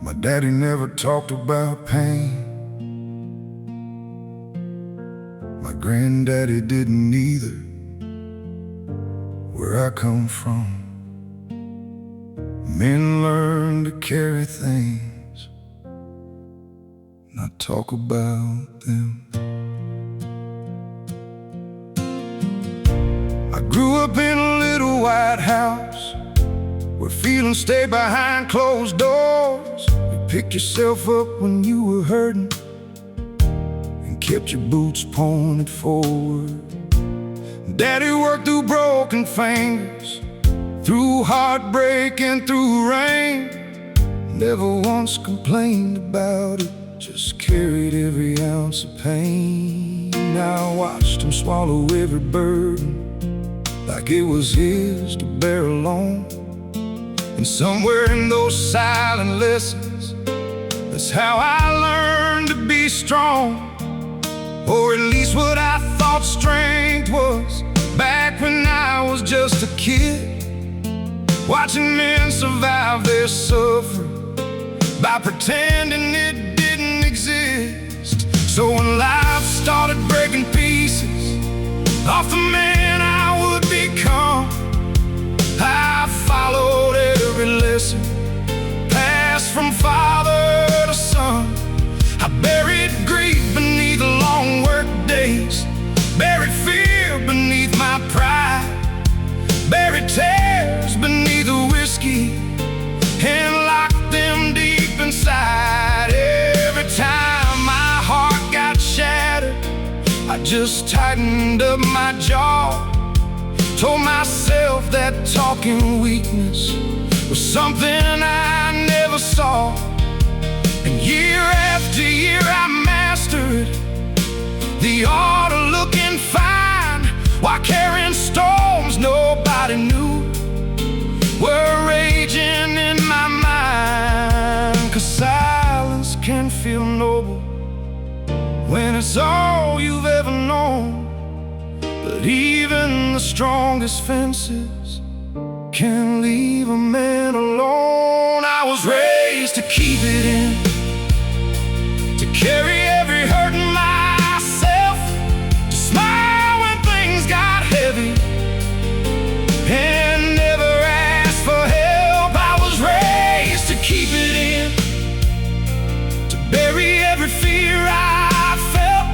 My daddy never talked about pain. My granddaddy didn't either. Where I come from, men learn to carry things, not talk about them. I grew up in a little white house where feelings stay behind closed doors. You picked yourself up when you were hurting and kept your boots pointed forward. Daddy worked through broken fingers, through heartbreak and through rain. Never once complained about it, just carried every ounce of pain. I watched him swallow every burden like it was his to bear alone. And somewhere in those silent lessons, that's how I learned to be strong. Or at least what I thought strength was, back when I was just a kid, watching men survive their suffering by pretending it didn't exist. So when life started breaking pieces off the man I would become, I followed every lesson passed from father to son. I buried grief beneath long work days, buried fear beneath my pride, buried tears beneath the whiskey, and locked them deep inside. Every time my heart got shattered, I just tightened up my jaw, told myself that talking weakness was something I never saw. And year after year I mastered the art of looking fine while carrying storms nobody knew were raging in my mind. 'Cause silence can feel noble when it's all you've ever known, but even the strongest fences can leave a man alone. I was raised to keep it in, to carry every hurt in myself, to smile when things got heavy, and never ask for help. I was raised to keep it in, to bury every fear I felt,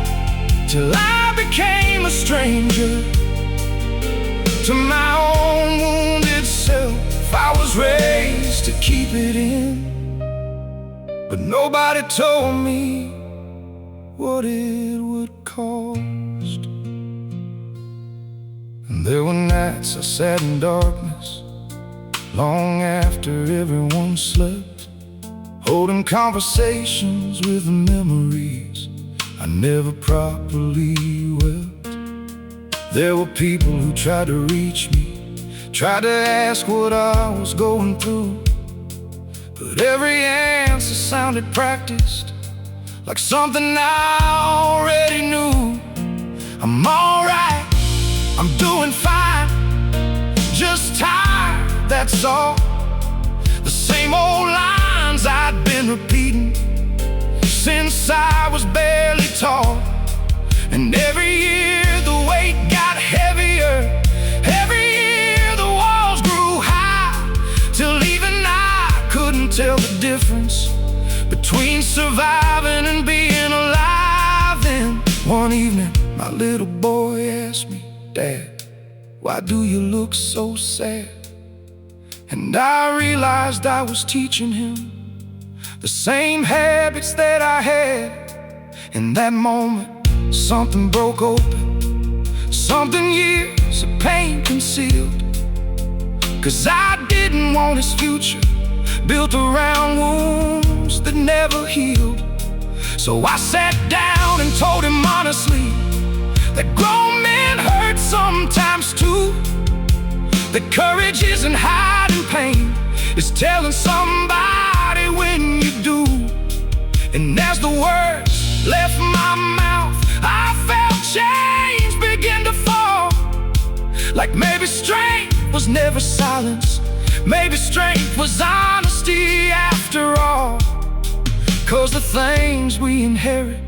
till I became a stranger to my own wounded self. I was raised to keep it in, but nobody told me what it would cost. And there were nights I sat in darkness long after everyone slept, holding conversations with the memories I never properly wept. There were people who tried to reach me, tried to ask what I was going through, but every answer sounded practiced, like something I already knew. I'm alright, I'm doing fine, just tired, that's all. The same old lines I'd been repeating since I was barely taught. And every year the weight got heavier, every year the walls grew high, till even I couldn't tell the difference between surviving and being alive. Then one evening my little boy asked me, "Dad, why do you look so sad?" And I realized I was teaching him the same habits that I had. In that moment something broke open, something years of pain concealed. 'Cause I didn't want his future built around wounds that never healed. So I sat down and told him honestly that grown men hurt sometimes too, that courage isn't hiding pain, it's telling somebody when you do. And as the words left my mouth, Like maybe strength was never silence, maybe strength was honesty after all. 'Cause the things we inherit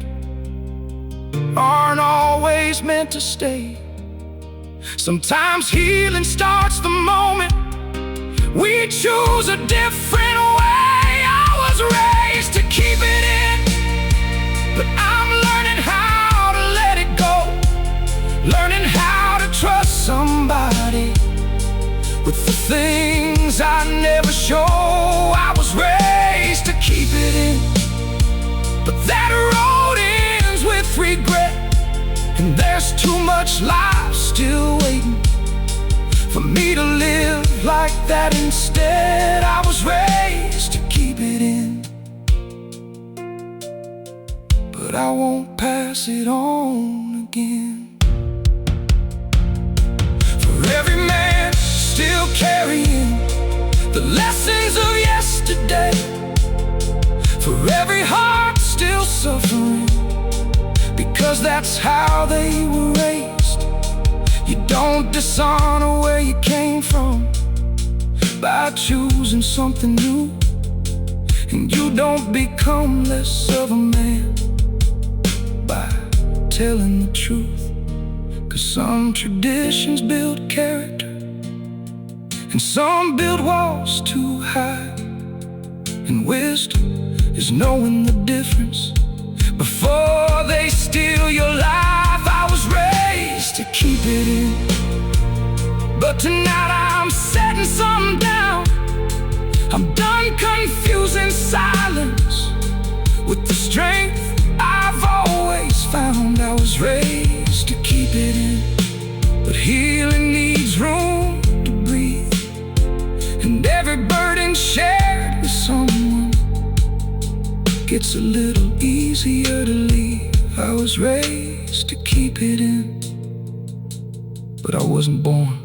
aren't always meant to stay. Sometimes healing starts the moment we choose a different way. I was raised to keep it in, but I'm learning how to let it go, learning how to trust somebody with the things I never show. I was raised to keep it in, but that road ends with regret, and there's too much life still waiting for me to live like that instead. I was raised to keep it in, but I won't pass it on again. For every man still carrying the lessons of yesterday, for every heart still suffering because that's how they were raised. You don't dishonor where you came from by choosing something new, and you don't become less of a man by telling the truth. 'Cause some traditions build character and some build walls too high, and wisdom is knowing the difference before they steal your life. I was raised to keep it in, but tonight I'm setting something down. I'm done confusing silence with the strength I've always found. I was raised to keep it in, but healing needs room to breathe, and every burden shared with someone gets a little easier to leave. I was raised to keep it in, but I wasn't born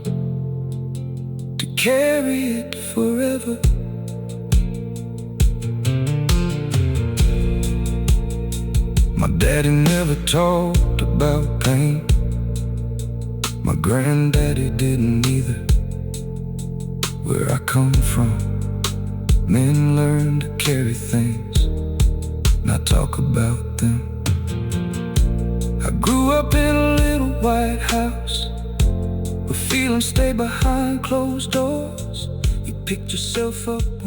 to carry it forever. My daddy never talked about pain, my granddaddy didn't either. Where I come from, men learn to carry things, not talk about them. I grew up in a little white house where feelings stay behind closed doors. You picked yourself up